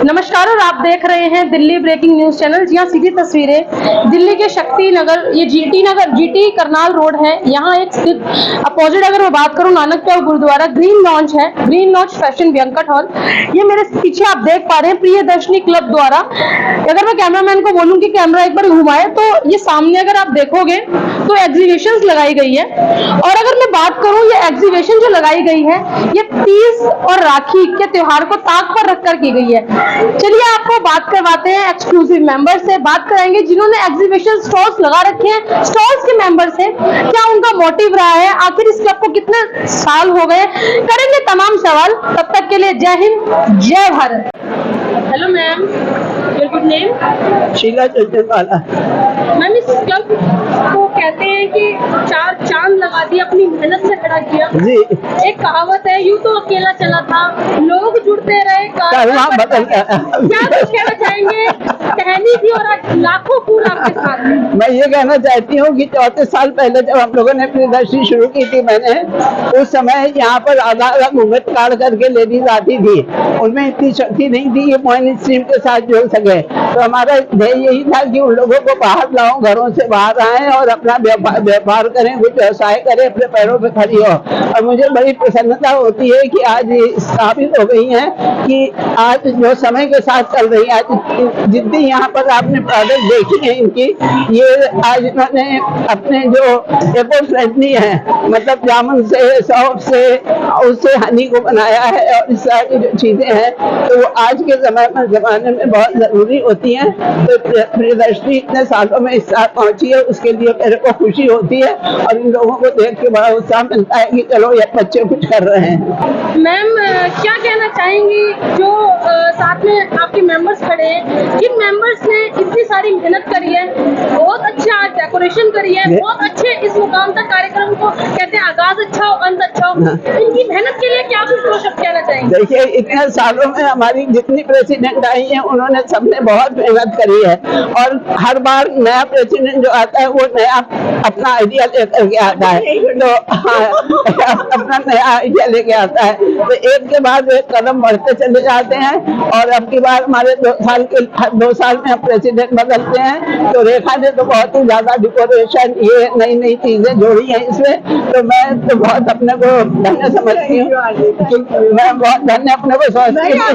नमस्कार और आप देख रहे हैं दिल्ली ब्रेकिंग न्यूज चैनल। जी हाँ, सीधी तस्वीरें दिल्ली के शक्ति नगर, ये जीटी करनाल रोड है। यहाँ एक स्थित अपोजिट अगर मैं बात करूँ नानक देव गुरुद्वारा ग्रीन लॉन्च है, green launch fashion banquet hall. ये मेरे पीछे आप देख पा रहे हैं प्रियदर्शनी क्लब द्वारा। अगर मैं कैमरामैन को बोलूँ कि कैमरा एक बार घुमाए तो ये सामने अगर आप देखोगे तो एग्जीबिशंस लगाई गई है। और अगर मैं बात करूँ ये एग्जीबिशन जो लगाई गई है ये तीज और राखी के त्योहार को ताक पर रखकर की गई है। चलिए आपको बात करवाते हैं एक्सक्लूसिव मेंबर से, बात कराएंगे जिन्होंने एग्जीबिशन स्टॉल्स लगा रखे हैं। स्टॉल्स के मेंबर से क्या उनका मोटिव रहा है, आखिर इस क्लब को कितने साल हो गए, करेंगे तमाम सवाल। तब तक के लिए जय हिंद, जय भारत। Hello ma'am, your good name? Sheela Chanchalwala. Ma'am, इस क्लब को कहते हैं कि चार चांद लगा दिए, अपनी मेहनत से खड़ा किया जी। एक कहावत है, यूं तो अकेला चला था, लोग जुड़ते रहे, कारवां बदल गया। क्या कुछ कहना चाहेंगे? टहनी थी और आज लाखों फूल आपके साथ हैं। मैं ये कहना चाहती हूँ कि 34 साल पहले जब हम लोगों ने प्रियदर्शनी शुरू की थी, मैंने उस समय यहाँ पर आधा आधा घूंघट काट करके लेडीज आती थी। उनमें इतनी शक्ति नहीं थी कि मोहिनी स्ट्रीम के साथ जुड़ सके। तो हमारा ध्येय यही था कि उन लोगों को बाहर लाओ, घरों से बाहर आए और अपना व्यापार करें, कुछ व्यवसाय करें, अपने पैरों पे खड़ी हो। और मुझे बड़ी प्रसन्नता होती है कि आज ये साबित हो गई है कि आज जो समय के साथ चल रही है, आज जितनी यहाँ पर आपने प्रोडक्ट देखी है इनकी, ये आज इन्होंने अपने जो एको फ्रेंडली है, मतलब जामुन से, सौंफ से, उससे हनी को बनाया है और इस तरह की जो चीजें हैं तो वो आज के जमाने में बहुत जरूरी होती हैं। तो प्रियदर्शनी इतने सालों में इस साल पहुंची है, उसके लिए मेरे को खुशी होती है और इन लोगों को देख के बड़ा उत्साह मिलता है कि चलो ये बच्चे कुछ कर रहे हैं। मैम, क्या कहना चाहेंगी जो साथ में आपके मेंबर्स खड़े हैं, जिन मेंबर्स ने इतनी सारी मेहनत करी है, बहुत अच्छा डेकोरेशन करी है, बहुत अच्छे इस मुकाम तक कार्यक्रम को कहते हैं आगाज अच्छा हो अंत अच्छा हो, इनकी मेहनत के लिए क्या कुछ दो शब्द कहना चाहेंगे? देखिए, इतने सालों में हमारी जितनी प्रेसिडेंट आई हैं उन्होंने सबने बहुत मेहनत करी है और हर बार नया प्रेसिडेंट जो आता है वो नया अपना आइडिया लेकर के आता है। तो अपना नया आइडिया लेके आता है, तो एक के बाद एक कदम बढ़ते चले जाते हैं। और अब की बार हमारे 2 साल में हम प्रेसिडेंट बदलते हैं, तो रेखा ने तो बहुत ही ज्यादा डेकोरेशन, ये नई नई चीजें जोड़ी हैं इसमें। तो मैं तो बहुत अपने को धन्य समझती हूँ, मैं बहुत धन्य अपने को समझती हूँ।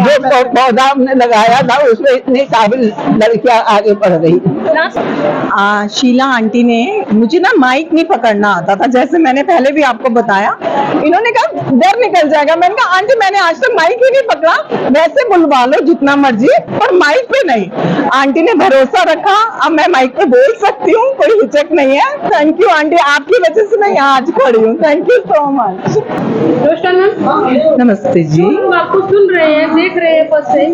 जो पौधा हमने लगाया था उसमें इतनी काबिल लड़कियां आगे बढ़ रही। शीला आंटी ने, मुझे ना माइक नहीं पकड़ना आता था, जैसे मैंने पहले भी आपको बताया। इन्होंने कहा डर निकल जाएगा, मैंने कहा आंटी मैंने आज तक माइक ही नहीं पकड़ा, वैसे बुलवा लो जितना मर्जी पर माइक पे नहीं। आंटी ने भरोसा रखा, अब मैं माइक पे बोल सकती हूँ, कोई हिचक नहीं है। थैंक यू आंटी, आपकी वजह से मैं यहाँ आज खड़ी हूँ। Thank you so much. नमस्ते जी। आपको सुन रहे हैं, देख रहे हैं फर्स्ट से,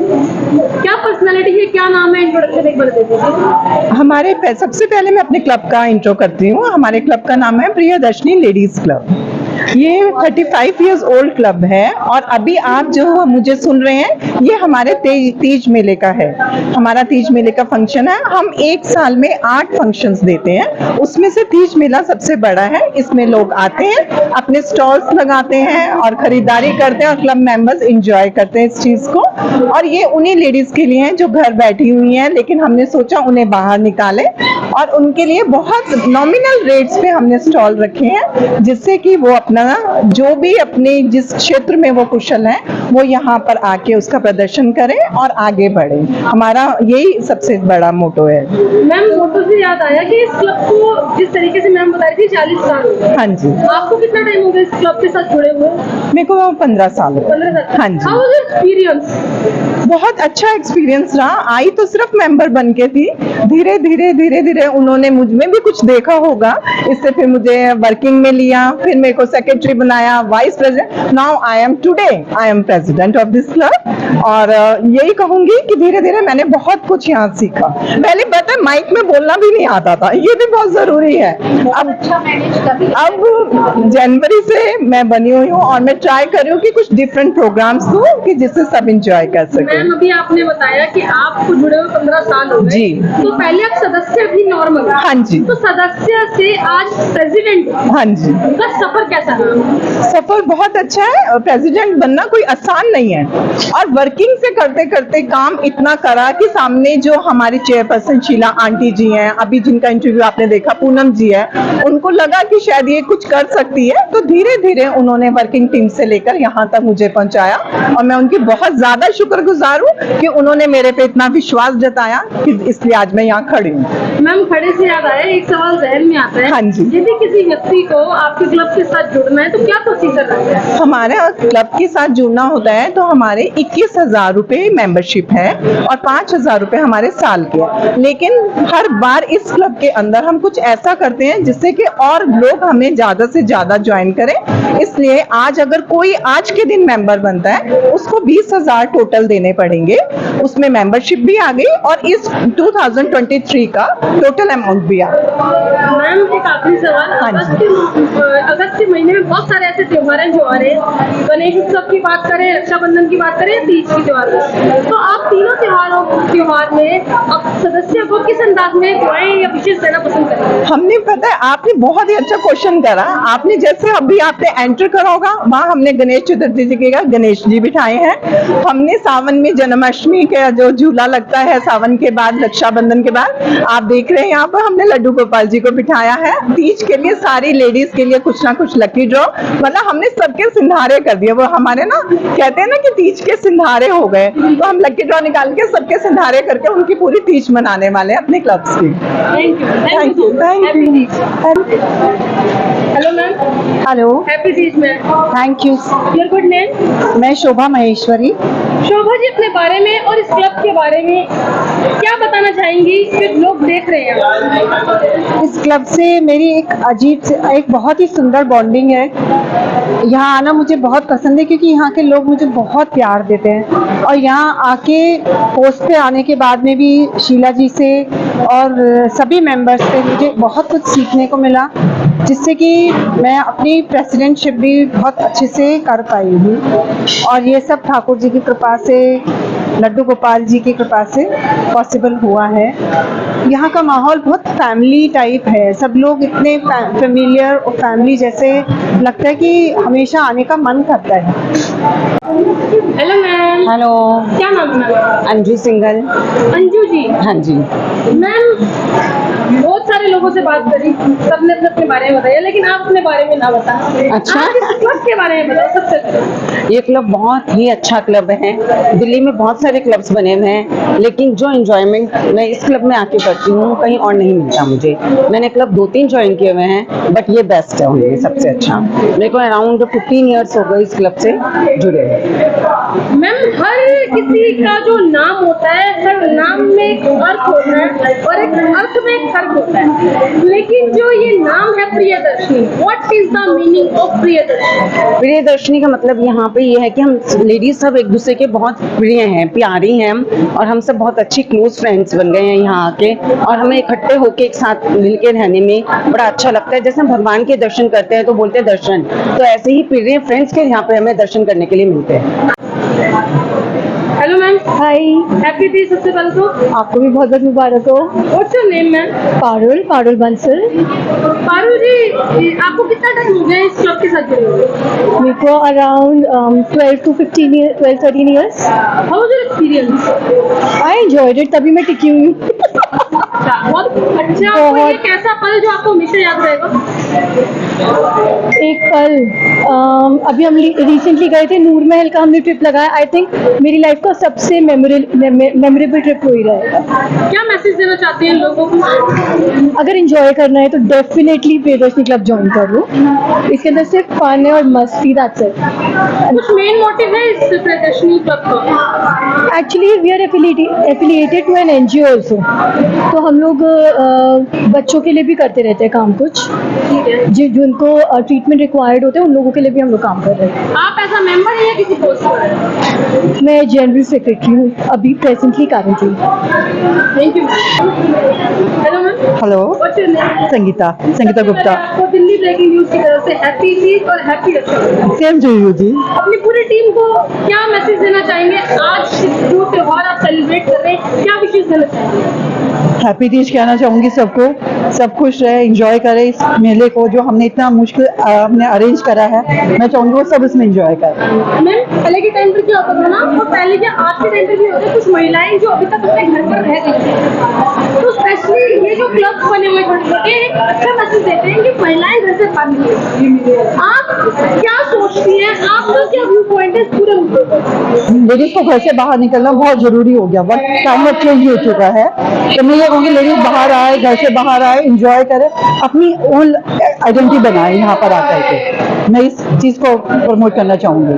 क्या पर्सनालिटी है, क्या नाम है, इंट्रोडक्शन एक बार दे दीजिए। हमारे सबसे पहले मैं अपने क्लब का इंट्रो करती हूँ। हमारे क्लब का नाम है प्रियदर्शनी लेडीज क्लब। ये 35 इयर्स ओल्ड क्लब है और अभी आप जो मुझे सुन रहे हैं ये हमारे तीज मेले का है। हमारा तीज मेले का फंक्शन है। हम एक साल में 8 फंक्शंस देते हैं, उसमें से तीज मेला सबसे बड़ा है। इसमें लोग आते हैं, अपने स्टॉल्स लगाते हैं और खरीदारी करते हैं और क्लब मेंबर्स एंजॉय करते हैं इस चीज को। और ये उन्हीं लेडीज के लिए है जो घर बैठी हुई हैं, लेकिन हमने सोचा उन्हें बाहर निकालें और उनके लिए बहुत नॉमिनल रेट्स पे हमने स्टॉल रखे हैं, जिससे कि वो अपना जो भी अपने जिस क्षेत्र में वो कुशल हैं वो यहाँ पर आके उसका प्रदर्शन करें और आगे बढ़े। हमारा यही सबसे बड़ा मोटो है। मैम, मोटो से याद आया कि इस क्लब को जिस तरीके से मैम बता रही थी 40 साल। हाँ जी। आपको कितना टाइम हो गया इस क्लब के साथ जुड़े हुए? मेरे को 15 साल। 15 साल। हाँ जी। How was experience? बहुत अच्छा एक्सपीरियंस रहा। आई तो सिर्फ मेंबर बन के थी, धीरे धीरे उन्होंने मुझ में भी कुछ देखा होगा, इससे फिर मुझे वर्किंग में लिया, फिर मेरे को सेक्रेटरी बनाया, vice president. Now I am president of this club. और यही कहूंगी कि धीरे धीरे मैंने बहुत कुछ यहाँ सीखा। पहले पता है माइक में बोलना भी नहीं आता था, ये भी बहुत जरूरी है। अब जनवरी से मैं बनी हुई हूँ और मैं ट्राई कर रही हूँ कि कुछ डिफरेंट प्रोग्राम्स दूं कि जिससे सब इंजॉय कर सके। मैम, अभी आपने बताया कि आपको जुड़े हुए 15 साल हो गए जी। तो पहले आप सदस्य भी नॉर्मल। हाँ जी। तो सदस्य से आज प्रेसिडेंट, हाँ जी, उनका सफर कैसा कैसा रहा? सफर बहुत अच्छा है। प्रेसिडेंट बनना कोई आसान नहीं है और वर्किंग से करते करते काम इतना करा कि सामने जो हमारी चेयरपर्सन शीला आंटी जी हैं, अभी जिनका इंटरव्यू आपने देखा पूनम जी है, उनको लगा कि शायद ये कुछ कर सकती है, तो धीरे धीरे उन्होंने वर्किंग टीम से लेकर यहाँ तक मुझे पहुंचाया और मैं उनकी बहुत ज्यादा शुक्रगुजार हूँ कि उन्होंने मेरे पे इतना विश्वास जताया कि इसलिए आज मैं यहाँ खड़ी हूँ। मैम, खड़े से याद आया, एक सवाल जहन में आता है। हाँ जी। यदि किसी व्यक्ति को आपके क्लब के साथ जुड़ना है तो क्या प्रोसीजर रहता है? हमारे क्लब के साथ जुड़ना होता है तो हमारे 21,000 रुपए मेंबरशिप है और 5,000 रुपए हमारे साल के। लेकिन हर बार इस क्लब के अंदर हम कुछ ऐसा करते हैं जिससे कि और लोग हमें ज्यादा से ज्यादा ज्वाइन करें। इसलिए आज अगर कोई आज के दिन मेंबर बनता है उसको 20,000 टोटल देने पड़ेंगे, उसमें मेंबरशिप भी आ गई और इस 2023 का टोटल अमाउंट भी आ गया। मैम, एक आखिरी सवाल। हाँ जी। अगस्त के महीने में बहुत सारे ऐसे त्योहार हैं जो आ रहे हैं। गणेश उत्सव की बात करें, रक्षाबंधन की बात करें, तीज की त्योहार की, तो आप तीनों त्योहार में आप सदस्य को किस अंदाज में ज्वाइन या विशेष देना पसंद करेंगे? हमने पता है आपने बहुत ही अच्छा क्वेश्चन करा। आपने जैसे अभी आपने एंटर करा होगा वहाँ हमने गणेश चतुर्थी जी के गणेश जी बिठाए हैं। हमने सावन में जन्माष्टमी का जो झूला लगता है, सावन के बाद रक्षाबंधन के बाद आप देख रहे हैं यहाँ पर हमने लड्डू गोपाल जी को बिठाया है। तीज के लिए सारी लेडीज के लिए कुछ ना कुछ लकी ड्रॉ, मतलब हमने सबके सिंधारे कर दिए। वो हमारे ना कहते हैं ना कि तीज के सिंधारे हो गए, तो हम लकी ड्रॉ निकाल के सबके सिंधारे करके उनकी पूरी तीज मनाने वाले हैं अपने क्लब्स की। Thank you, thank you, thank you. Hello ma'am. Hello, happy Teej ma'am. Thank you. Your good name? मैं शोभा महेश्वरी। शोभा जी, अपने बारे में और इस क्लब के बारे में क्या बताना चाहेंगी जो लोग देख रहे हैं? इस क्लब से मेरी एक बहुत ही सुंदर बॉन्डिंग है। यहाँ आना मुझे बहुत पसंद है क्योंकि यहाँ के लोग मुझे बहुत प्यार देते हैं और यहाँ आके पोस्ट पे आने के बाद में भी शीला जी से और सभी मेंबर्स से मुझे बहुत कुछ सीखने को मिला, जिससे कि मैं अपनी प्रेसिडेंटशिप भी बहुत अच्छे से कर पाई हूँ और ये सब ठाकुर जी की कृपा से, लड्डू गोपाल जी की कृपा से पॉसिबल हुआ है। यहाँ का माहौल बहुत फैमिली टाइप है, सब लोग इतने फेमिलियर और फैमिली जैसे लगता है कि हमेशा आने का मन करता है। Hello ma'am. हेलो, क्या नाम है मैम? अंजू सिंगल। अंजू जी। हाँ जी। मैम, बहुत सारे लोगों से बात करी, सबने अपने अपने बारे में बताया, लेकिन आप अपने बारे में ना बताएं। अच्छा। आप इस क्लब के बारे में बताओ सबसे पहले। ये क्लब बहुत ही अच्छा क्लब है। दिल्ली में बहुत सारे क्लब्स बने हुए हैं, लेकिन जो एंजॉयमेंट मैं इस क्लब में आके करती हूँ कहीं और नहीं मिलता मुझे। मैंने क्लब 2-3 ज्वाइन किए हुए हैं, बट ये बेस्ट है उनमें सबसे अच्छा। मेरे को अराउंड 15 ईयर्स हो गए इस क्लब से जुड़े हुए। मैम, हर किसी का जो नाम होता है, हर नाम में एक अर्थ होता है और एक अर्थ में एक फर्क होता है, लेकिन जो ये नाम है Priyadarshini, what is the meaning of Priyadarshini? Priyadarshini का मतलब यहाँ पे ये है कि हम लेडीज सब एक दूसरे के बहुत प्रिय हैं, प्यारी हैं और हम सब बहुत अच्छी क्लोज फ्रेंड्स बन गए हैं यहाँ आके, और हमें इकट्ठे होके एक साथ मिलके रहने में बड़ा अच्छा लगता है। जैसे हम भगवान के दर्शन करते हैं तो बोलते हैं दर्शन, तो ऐसे ही प्रिय फ्रेंड्स के यहाँ पे हमें दर्शन करने के लिए मिलते हैं। Hello ma'am. Hi, happy Teej सबसे पहले तो। आपको भी बहुत बहुत मुबारक हो। What's your name ma'am? Parul Bansal. Parul ji, आपको कितना टाइम हो गया इस क्लब के साथ जुड़े हुए? मेरे को around 12-13 years. How was your experience? I enjoyed it, तभी मैं टिकी हुई हूँ। बहुत अच्छा। आपको ये कैसा पल जो आपको हमेशा याद रहेगा? एक पल, अभी हम रिसेंटली गए थे नूर महल का, हमने ट्रिप लगाया। आई थिंक मेरी लाइफ का सबसे मेमोरेबल ट्रिप हो ही रहेगा। क्या मैसेज देना चाहते हैं लोगों को? अगर एंजॉय करना है तो डेफिनेटली प्रियदर्शनी क्लब ज्वाइन कर लो। इसके अंदर सिर्फ फन है और मस्ती, दैट्स इट। कुछ मेन मोटिव है इस प्रियदर्शनी क्लब का? Actually we are affiliated to an NGO also, तो हम लोग बच्चों के लिए भी करते रहते हैं काम कुछ, जिनको ट्रीटमेंट रिक्वायर्ड होते हैं उन लोगों के लिए भी हम लोग काम कर रहे हैं। आप एज अ मेंबर हैं या किसी पोस्ट पर हैं? मैं जनरल सेक्रेटरी हूँ अभी presently currently. Thank you. Hello ma'am. Hello, what's your name? Sangeeta Gupta. आपको दिल्ली ब्रेकिंग न्यूज की तरफ से हैप्पी तीज और happy Rakshabandhan. Same to you ji. अपनी पूरी टीम को क्या मैसेज देना चाहेंगे आज जो त्योहार आप सेलिब्रेट सेलिब्रेट कर रहे हैं, क्या विशेष देना चाहेंगे? हैप्पी तीज कहना चाहूँगी सबको, सब खुश रहे, एंजॉय करें इस मेले को जो हमने इतना मुश्किल हमने अरेंज करा है। मैं चाहूँगी वो सब इसमें एंजॉय करें। मैम पहले के टाइम पर क्या होता था ना, तो पहले के आज के टाइम पे भी होते कुछ महिलाएं जो अभी तक अपने घर पर रह गई हैं, तो स्पेशली ये जो क्लब बने हुए छोटे छोटे एक अच्छा मैसेज देते हैं कि महिलाएं घर से बाहर निकलें। आप क्या सोचती हैं, आपका क्या व्यू पॉइंट है इस पूरे मुद्दे पर? लेडीज को घर से बाहर निकलना बहुत जरूरी हो गया, वक्त टाइम अब चेंज हो चुका है। तो मैं ये कहूँगी लेडीज बाहर आए, घर से बाहर आए, एंजॉय करें, अपनी ओन आइडेंटिटी बनाए यहाँ पर आकर के। मैं इस चीज को प्रमोट करना चाहूंगी।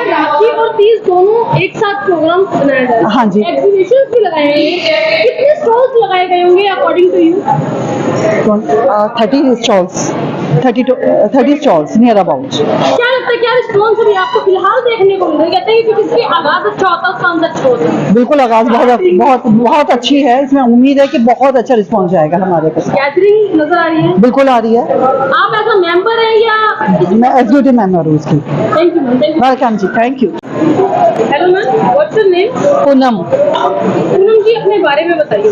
राखी और तीज दोनों एक साथ प्रोग्राम बनाया जा रहा है। हाँ जी। एग्जीबिशंस भी लगाए गए, कितने स्टॉल्स लगाए गए होंगे according to you? 30 stalls near about. क्या लगता है, क्या रिस्पॉन्स अभी आपको फिलहाल देखने को मिल रहा है? कहते हैं कि किसी आगाज अच्छा होता है, उसका अंत अच्छा होता है। बिल्कुल आगाज बहुत अच्छी है, इसमें उम्मीद है कि बहुत अच्छा रिस्पॉन्स जाएगा हमारे पास। गैदरिंग नजर आ रही है? बिल्कुल आ रही है। आप एज अ मेंबर हैं या? मैं एग्जीक्यूटिव मेंबर हूँ उसकी। Thank you ma'am. वेलकम जी, thank you. Hello ma'am, what's your name? Poonam. Poonam ji अपने बारे में बताइए।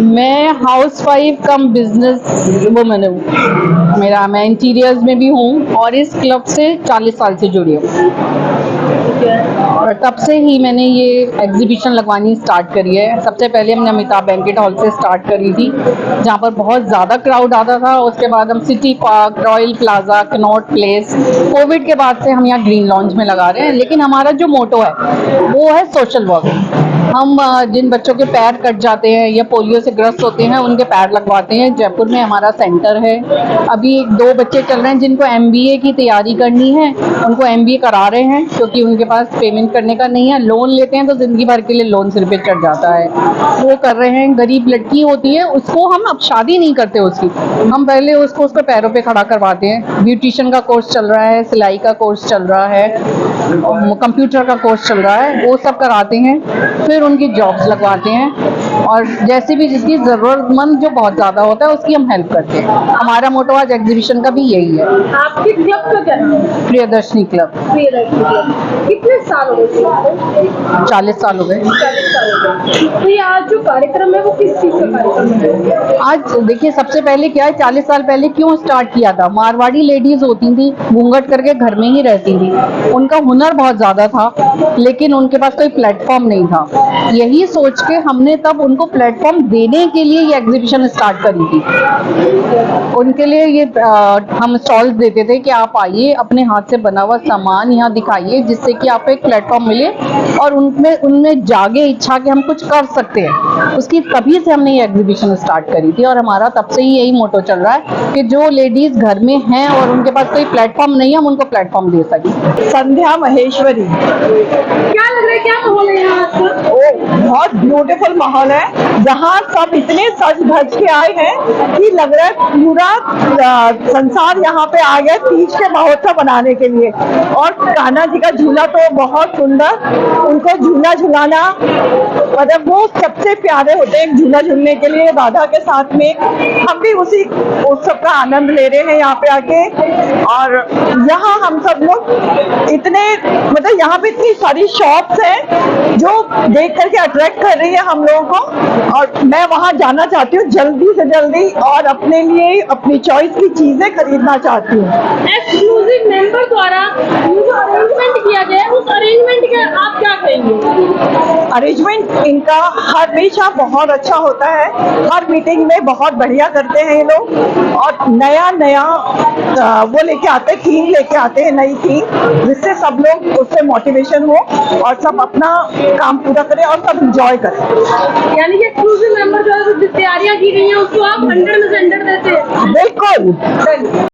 मैं housewife cum businesswoman हूँ। मैं इंटीरियर्स में भी हूँ और इस क्लब से 40 साल से जुड़ी हूँ और तब से ही मैंने ये एग्जीबिशन लगवानी स्टार्ट करी है। सबसे पहले हमने अमिताभ बैंकेट हॉल से स्टार्ट करी थी, जहाँ पर बहुत ज़्यादा क्राउड आता था। उसके बाद हम city park, royal plaza, Connaught place, Covid के बाद से हम यहाँ ग्रीन लॉन्च में लगा रहे हैं। लेकिन हमारा जो मोटो है वो है सोशल वर्क। हम जिन बच्चों के पैर कट जाते हैं या पोलियो से ग्रस्त होते हैं उनके पैर लगवाते हैं। जयपुर में हमारा सेंटर है। अभी 2 बच्चे चल रहे हैं जिनको MBA की तैयारी करनी है, उनको MBA करा रहे हैं क्योंकि उनके पास पेमेंट करने का नहीं है। लोन लेते हैं तो जिंदगी भर के लिए लोन सिर पे चढ़ जाता है, वो कर रहे हैं। गरीब लड़की होती है उसको हम अब शादी नहीं करते उसकी, हम पहले उसको पैरों पे खड़ा करवाते हैं। ब्यूटिशियन का कोर्स चल रहा है, सिलाई का कोर्स चल रहा है, कंप्यूटर का कोर्स चल रहा है, वो सब कराते हैं। फिर उनकी जॉब्स लगवाते हैं और जैसे भी जिसकी ज़रूरतमंद जो बहुत ज़्यादा होता है उसकी हम हेल्प करते हैं। हमारा मोटो आज एग्जीबिशन का भी यही है। आपके क्लब का क्या नाम है? प्रियदर्शनी क्लब। प्रियदर्शनी क्लब। कितने साल हो गए? 40 साल हो गए। 40 साल हो गए। तो ये आज जो कार्यक्रम है वो किस चीज़ का कार्यक्रम है? आज देखिए सबसे पहले क्या है, 40 साल पहले क्यों स्टार्ट किया था। मारवाड़ी लेडीज होती थी, घूंघट करके घर में ही रहती थी, उनका हुनर बहुत ज़्यादा था लेकिन उनके पास कोई प्लेटफॉर्म नहीं था। यही सोच के हमने तब उनको प्लेटफॉर्म देने के लिए ये एग्जीबिशन स्टार्ट करी थी। उनके लिए ये हम स्टॉल्स देते थे कि आप आइए, अपने हाथ से बना हुआ सामान यहाँ दिखाइए जिससे कि आपको एक प्लेटफॉर्म मिले और उनमें जागे इच्छा कि हम कुछ कर सकते हैं। उसकी तभी से हमने ये एग्जीबिशन स्टार्ट करी थी और हमारा तब से ही यही मोटो चल रहा है कि जो लेडीज घर में हैं और उनके पास कोई प्लेटफॉर्म नहीं है, हम उनको प्लेटफॉर्म दे सकें। संध्या महेश्वरी। क्या लग रहा है, क्या माहौल है यहाँ आज का? बहुत ब्यूटीफुल माहौल है, जहाँ सब इतने सज धज के आए हैं कि लग रहा है पूरा संसार यहाँ पे आ गया तीज के महोत्सव बनाने के लिए। और कान्हा जी का झूला तो बहुत सुंदर, उनको झूला झुलाना मतलब वो सबसे प्यारे होते हैं झूला झूलने के लिए राधा के साथ में। हम भी उस सब का आनंद ले रहे हैं यहाँ पे आके। और यहाँ हम सब लोग इतने मतलब यहाँ पे इतनी सारी शॉप्स हैं जो देख करके अट्रैक्ट कर रही है हम लोगों को और मैं वहाँ जाना चाहती हूँ जल्दी से जल्दी और अपने लिए अपनी चॉइस की चीजें खरीदना चाहती हूँ। एक्सक्लूसिव मेंबर द्वारा ये जो अरेंजमेंट किया गया है उस अरेंजमेंट का आप क्या कहेंगे? अरेंजमेंट इनका हमेशा बहुत अच्छा होता है, हर मीटिंग में बहुत बढ़िया करते हैं ये लोग और नया वो लेके आते हैं, थीम लेके आते हैं, नई थीम, जिससे सब लोग उससे मोटिवेशन हो और सब अपना काम पूरा करें और सब एंजॉय करें। यानी कि एक्सक्लूसिव मेंबर जो तैयारियां की गई हैं उसको आप 100 में से 100 देते हैं? बिल्कुल।